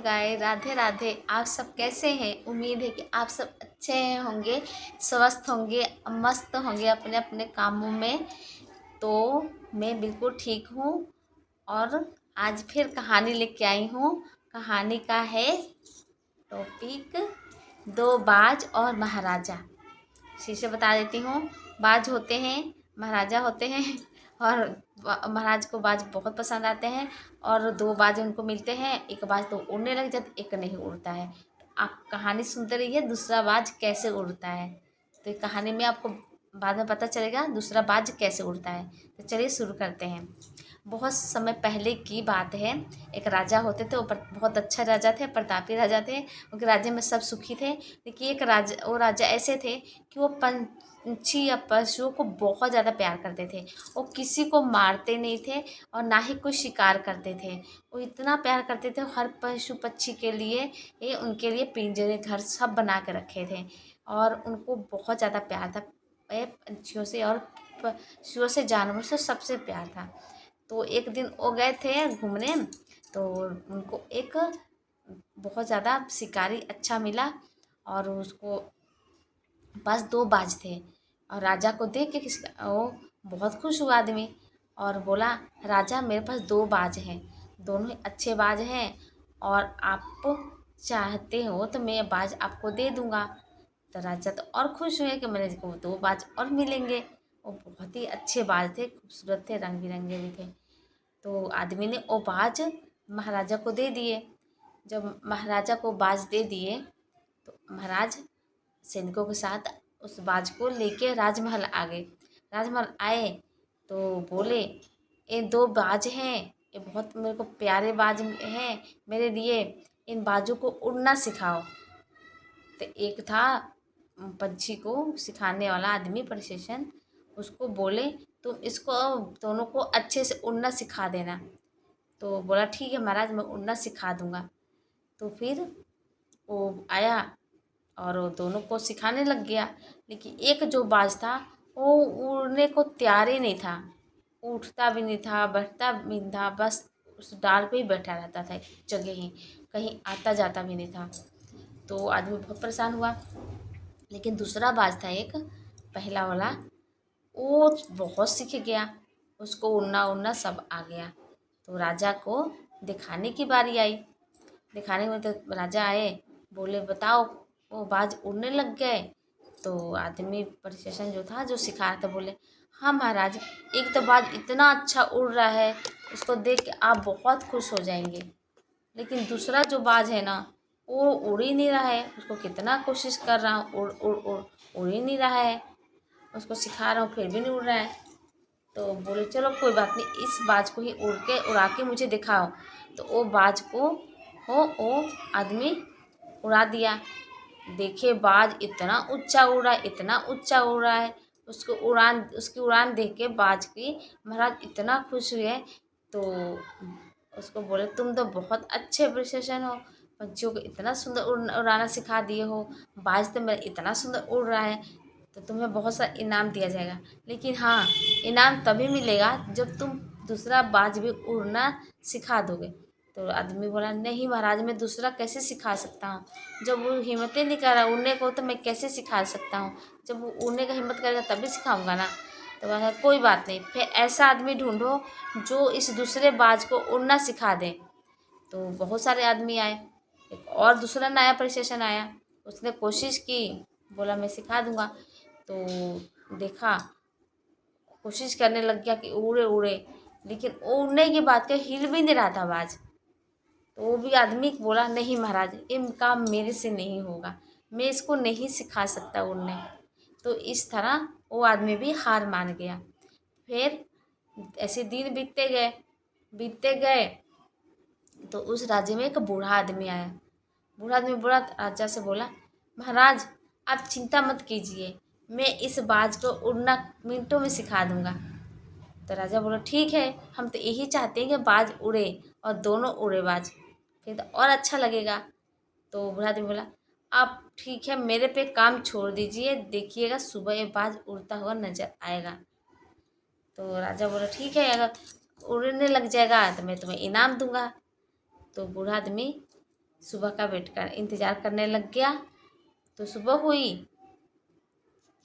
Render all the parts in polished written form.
Guys, Radhe Radhe. आप सब कैसे हैं? उम्मीद है कि आप सब अच्छे होंगे, स्वस्थ होंगे, मस्त होंगे अपने अपने कामों में। तो मैं बिल्कुल ठीक हूँ और आज फिर कहानी लेके आई हूँ। कहानी का है टॉपिक दो बाज और महाराजा। शीशे बता देती हूँ। बाज होते हैं, महाराजा होते हैं और महाराज को बाज बहुत पसंद आते हैं और दो बाज उनको मिलते हैं। एक बाज तो उड़ने लग जाता, एक नहीं उड़ता है। आप कहानी सुनते रहिए दूसरा बाज कैसे उड़ता है। तो ये कहानी में आपको बाद में पता चलेगा दूसरा बाज कैसे उड़ता है। तो चलिए शुरू करते हैं। बहुत समय पहले की बात है। एक राजा होते थे, वो बहुत अच्छा राजा थे, प्रतापी राजा थे। उनके राज्य में सब सुखी थे। लेकिन वो राजा ऐसे थे कि वो पंछी या पशुओं को बहुत ज़्यादा प्यार करते थे। वो किसी को मारते नहीं थे और ना ही कोई शिकार करते थे। वो इतना प्यार करते थे, हर पशु पक्षी के लिए ये उनके लिए पिंजरे घर सब बना के रखे थे और उनको बहुत ज़्यादा प्यार था। ये पंछियों से और पशुओं से, जानवरों से सबसे प्यार था। तो एक दिन वो गए थे घूमने, तो उनको एक बहुत ज़्यादा शिकारी अच्छा मिला और उसको पास दो बाज थे। और राजा को देख के वो बहुत खुश हुआ आदमी और बोला, राजा मेरे पास दो बाज हैं, दोनों ही अच्छे बाज हैं और आप चाहते हो तो मैं बाज आपको दे दूंगा। तो राजा तो और खुश हुए कि मेरे को दो बाज और मिलेंगे। वो बहुत ही अच्छे बाज थे, खूबसूरत थे, रंग बिरंगे भी थे। तो आदमी ने वो बाज महाराजा को दे दिए। जब महाराजा को बाज दे दिए तो महाराज सैनिकों के साथ उस बाज को लेके राजमहल आ गए। राजमहल आए तो बोले, ये दो बाज हैं, ये बहुत मेरे को प्यारे बाज हैं मेरे लिए, इन बाजों को उड़ना सिखाओ। तो एक था पंछी को सिखाने वाला आदमी, प्रशिक्षण, उसको बोले तुम इसको दोनों को अच्छे से उड़ना सिखा देना। तो बोला ठीक है महाराज, मैं उड़ना सिखा दूंगा। तो फिर वो आया और वो दोनों को सिखाने लग गया। लेकिन एक जो बाज था वो उड़ने को तैयार ही नहीं था, उठता भी नहीं था, बैठता भी नहीं था, बस उस डाल पे ही बैठा रहता था एक जगह ही, कहीं आता जाता भी नहीं था। तो आदमी बहुत परेशान हुआ। लेकिन दूसरा बाज था एक, पहला वाला, वो बहुत सीख गया, उसको उड़ना उड़ना सब आ गया। तो राजा को दिखाने की बारी आई। दिखाने में तो राजा आए, बोले बताओ वो बाज उड़ने लग गए। तो आदमी प्रशासन जो था, जो सिखा रहा था, बोले हाँ महाराज, एक तो बाज इतना अच्छा उड़ रहा है, उसको देख के आप बहुत खुश हो जाएंगे। लेकिन दूसरा जो बाज है ना, वो उड़ ही नहीं रहा है, उसको कितना कोशिश कर रहा हूँ, उड़ उड़ उड़ उड़ ही नहीं रहा है, उसको सिखा रहा हूँ फिर भी नहीं उड़ रहा है। तो बोले चलो कोई बात नहीं, इस बाज को ही उड़ा के मुझे दिखाओ। तो वो बाज को वो आदमी उड़ा दिया। देखिए बाज इतना ऊंचा उड़ रहा है, इतना ऊंचा उड़ रहा है। उसकी उड़ान देख के बाज की महाराज इतना खुश हुए। तो उसको बोले तुम तो बहुत अच्छे प्रशिक्षण हो, पंछियों को इतना सुंदर उड़ाना सिखा दिए हो, बाज तो मेरा इतना सुंदर उड़ रहा है, तो तुम्हें बहुत सा इनाम दिया जाएगा। लेकिन हाँ, इनाम तभी मिलेगा जब तुम दूसरा बाज भी उड़ना सिखा दोगे। तो आदमी बोला नहीं महाराज, मैं दूसरा कैसे सिखा सकता हूँ, जब वो हिम्मत ही नहीं कर रहा उड़ने को तो मैं कैसे सिखा सकता हूँ, जब वो उड़ने का हिम्मत करेगा तभी सिखाऊंगा ना। तो बोला कोई बात नहीं, फिर ऐसा आदमी ढूंढो जो इस दूसरे बाज को उड़ना सिखा दे। तो बहुत सारे आदमी आए। एक और दूसरा नया प्रशिक्षण आया, उसने कोशिश की, बोला मैं सिखा दूंगा। तो देखा, कोशिश करने लग गया कि उड़े उड़े, लेकिन उड़ने की बात क्या, हिल भी नहीं रहा था बाज। तो वो भी आदमी बोला नहीं महाराज, ये काम मेरे से नहीं होगा, मैं इसको नहीं सिखा सकता उड़ने। तो इस तरह वो आदमी भी हार मान गया। फिर ऐसे दिन बीतते गए। तो उस राज्य में एक बूढ़ा आदमी आया। बूढ़ा आदमी बूढ़ा राजा से बोला, महाराज आप चिंता मत कीजिए, मैं इस बाज को उड़ना मिनटों में सिखा दूंगा। तो राजा बोला ठीक है, हम तो यही चाहते हैं कि बाज उड़े और दोनों उड़े बाज, फिर तो और अच्छा लगेगा। तो बूढ़ा आदमी बोला, आप ठीक है मेरे पे काम छोड़ दीजिए, देखिएगा सुबह ये बाज उड़ता हुआ नजर आएगा। तो राजा बोला ठीक है, अगर उड़ने लग जाएगा तो मैं तुम्हें इनाम दूंगा। तो बूढ़ा आदमी सुबह का वेट कर इंतज़ार करने लग गया। तो सुबह हुई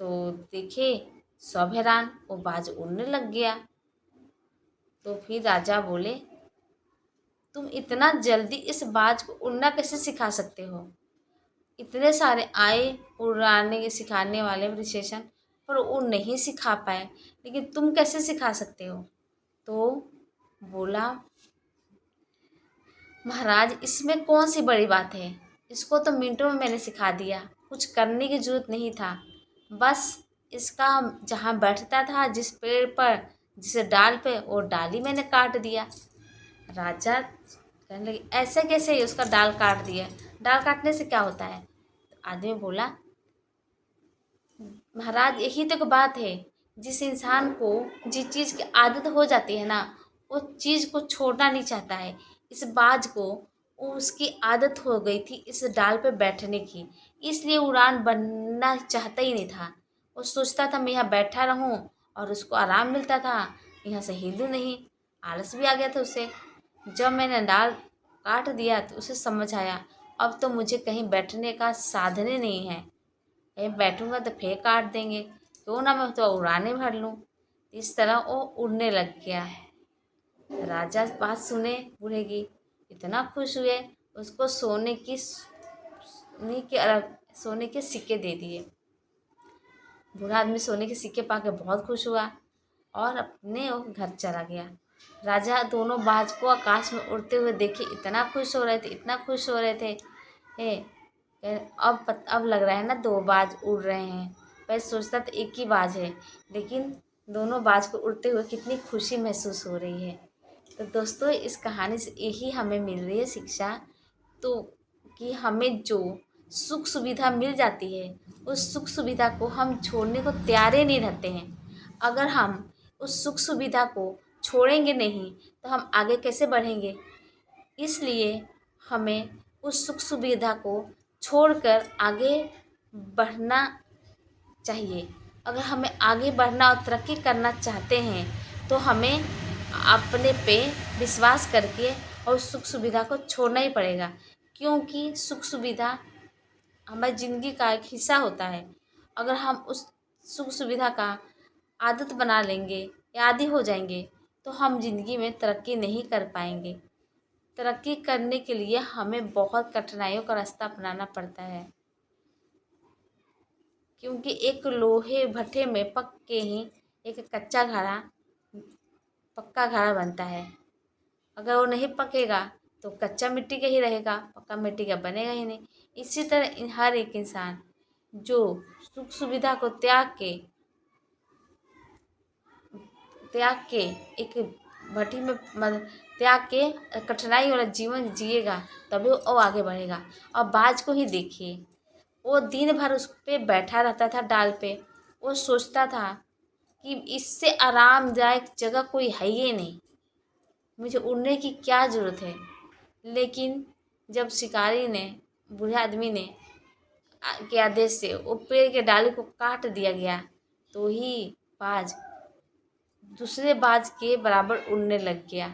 तो देखे सब हैरान, वो बाज उड़ने लग गया। तो फिर राजा बोले, तुम इतना जल्दी इस बाज को उड़ना कैसे सिखा सकते हो? इतने सारे आए उड़ाने सिखाने वाले प्रशिक्षण, पर वो नहीं सिखा पाए, लेकिन तुम कैसे सिखा सकते हो? तो बोला, महाराज इसमें कौन सी बड़ी बात है, इसको तो मिनटों में मैंने सिखा दिया, कुछ करने की जरूरत नहीं था। बस इसका जहाँ बैठता था जिस पेड़ पर, जिस डाल पे, वो डाल ही मैंने काट दिया। राजा कहने लगे, ऐसे कैसे ही उसका डाल काट दिया? डाल काटने से क्या होता है? तो आदमी बोला, महाराज यही तो एक बात है, जिस इंसान को जिस चीज़ की आदत हो जाती है ना, वो चीज़ को छोड़ना नहीं चाहता है। इस बाज को उसकी आदत हो गई थी इस डाल पे बैठने की, इसलिए उड़ान बनना चाहता ही नहीं था। वो सोचता था मैं यहाँ बैठा रहूं और उसको आराम मिलता था, यहाँ से हिलूं नहीं। आलस भी आ गया था उसे। जब मैंने डाल काट दिया तो उसे समझ आया, अब तो मुझे कहीं बैठने का साधन ही नहीं है, कहीं बैठूंगा तो फिर काट देंगे, क्यों ना मैं तो उड़ाने भर लूँ। इस तरह वो उड़ने लग गया। राजा बात सुने बूढ़े की, इतना खुश हुए, उसको सोने के सिक्के दे दिए। बूढ़ा आदमी सोने के सिक्के पाके बहुत खुश हुआ और अपने वो घर चला गया। राजा दोनों बाज को आकाश में उड़ते हुए देखे, इतना खुश हो रहे थे, इतना खुश हो रहे थे। अब लग रहा है ना दो बाज उड़ रहे हैं। पहले सोचता था एक ही बाज है, लेकिन दोनों बाज को उड़ते हुए कितनी खुशी महसूस हो रही है। तो दोस्तों इस कहानी से यही हमें मिल रही है शिक्षा, तो कि हमें जो सुख सुविधा मिल जाती है, उस सुख सुविधा को हम छोड़ने को तैयार ही नहीं रहते हैं। अगर हम उस सुख सुविधा को छोड़ेंगे नहीं तो हम आगे कैसे बढ़ेंगे? इसलिए हमें उस सुख सुविधा को छोड़कर आगे बढ़ना चाहिए। अगर हमें आगे बढ़ना और तरक्की करना चाहते हैं तो हमें अपने पे विश्वास करके और सुख सुविधा को छोड़ना ही पड़ेगा, क्योंकि सुख सुविधा हमारी ज़िंदगी का एक हिस्सा होता है। अगर हम उस सुख सुविधा का आदत बना लेंगे या आदी हो जाएंगे तो हम ज़िंदगी में तरक्की नहीं कर पाएंगे। तरक्की करने के लिए हमें बहुत कठिनाइयों का रास्ता अपनाना पड़ता है, क्योंकि एक लोहे भट्ठे में पक के ही एक कच्चा घड़ा पक्का घड़ा बनता है। अगर वो नहीं पकेगा तो कच्चा मिट्टी का ही रहेगा, पक्का मिट्टी का बनेगा ही नहीं। इसी तरह हर एक इंसान जो सुख सुविधा को त्याग के एक भट्टी में त्याग के कठिनाई वाला जीवन जिएगा, तभी वो आगे बढ़ेगा। और बाज को ही देखिए, वो दिन भर उस पे बैठा रहता था डाल पे। वो सोचता था कि इससे आरामदायक जगह कोई है ही नहीं, मुझे उड़ने की क्या ज़रूरत है। लेकिन जब शिकारी ने, बूढ़े आदमी ने के आदेश से वो पेड़ के डाली को काट दिया गया, तो ही बाज दूसरे बाज के बराबर उड़ने लग गया,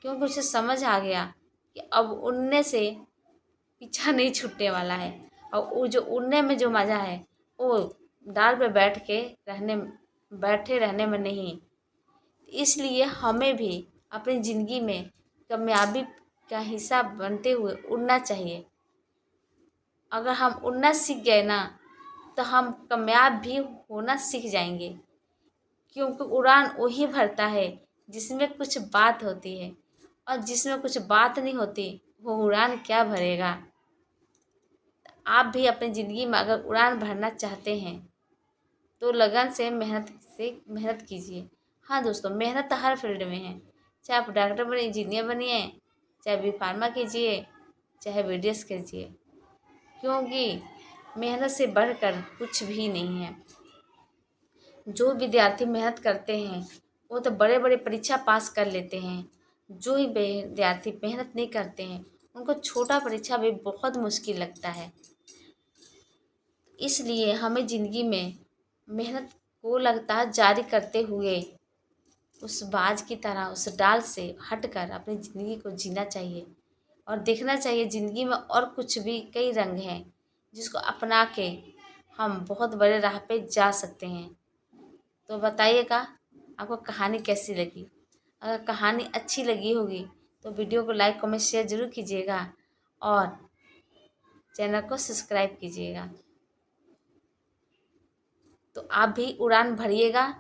क्योंकि उसे समझ आ गया कि अब उड़ने से पीछा नहीं छूटने वाला है। और वो जो उड़ने में जो मज़ा है वो डाल पे बैठे रहने में नहीं। इसलिए हमें भी अपनी ज़िंदगी में कामयाबी का हिस्सा बनते हुए उड़ना चाहिए। अगर हम उड़ना सीख गए ना तो हम कामयाब भी होना सीख जाएंगे, क्योंकि उड़ान वही भरता है जिसमें कुछ बात होती है, और जिसमें कुछ बात नहीं होती वो उड़ान क्या भरेगा। आप भी अपनी ज़िंदगी में अगर उड़ान भरना चाहते हैं तो लगन से मेहनत कीजिए। हाँ दोस्तों, मेहनत तो हर फील्ड में है, चाहे आप डॉक्टर बनिए, इंजीनियर बनिए, चाहे बी फार्मा कीजिए, चाहे बीडीएस कीजिए, क्योंकि मेहनत से बढ़कर कुछ भी नहीं है। जो विद्यार्थी मेहनत करते हैं वो तो बड़े बड़े परीक्षा पास कर लेते हैं। जो ही विद्यार्थी मेहनत नहीं करते हैं उनको छोटा परीक्षा भी बहुत मुश्किल लगता है। इसलिए हमें ज़िंदगी में मेहनत को लगातार जारी करते हुए उस बाज की तरह उस डाल से हटकर अपनी ज़िंदगी को जीना चाहिए। और देखना चाहिए ज़िंदगी में और कुछ भी कई रंग हैं जिसको अपना के हम बहुत बड़े राह पे जा सकते हैं। तो बताइएगा आपको कहानी कैसी लगी। अगर कहानी अच्छी लगी होगी तो वीडियो को लाइक कमेंट शेयर ज़रूर कीजिएगा और चैनल को सब्सक्राइब कीजिएगा। तो आप भी उड़ान भरिएगा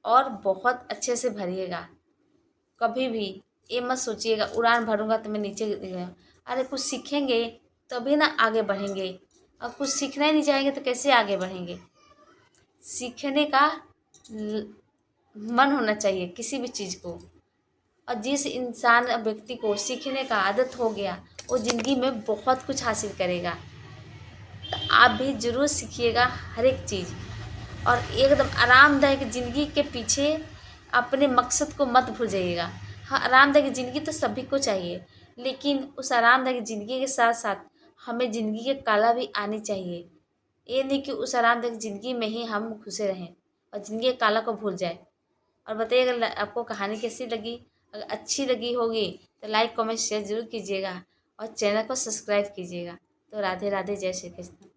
और बहुत अच्छे से भरिएगा। कभी भी ये मत सोचिएगा उड़ान भरूंगा तो मैं नीचे गिर गया। अरे कुछ सीखेंगे तभी ना आगे बढ़ेंगे। और कुछ सीखना ही नहीं चाहेंगे तो कैसे आगे बढ़ेंगे। सीखने का मन होना चाहिए किसी भी चीज़ को। और जिस इंसान व्यक्ति को सीखने का आदत हो गया वो ज़िंदगी में बहुत कुछ हासिल करेगा। तो आप भी ज़रूर सीखिएगा हर एक चीज़ और एकदम आरामदायक ज़िंदगी के पीछे अपने मकसद को मत भूल जाइएगा। हाँ, आरामदायक ज़िंदगी तो सभी को चाहिए, लेकिन उस आरामदायक ज़िंदगी के साथ साथ हमें ज़िंदगी के कला भी आनी चाहिए। ये नहीं कि उस आरामदायक ज़िंदगी में ही हम घुसे रहें और ज़िंदगी के कला को भूल जाए। और बताइए अगर आपको कहानी कैसी लगी। अगर अच्छी लगी होगी तो लाइक कमेंट शेयर ज़रूर कीजिएगा और चैनल को सब्सक्राइब कीजिएगा। तो राधे राधे, जय श्री कृष्ण।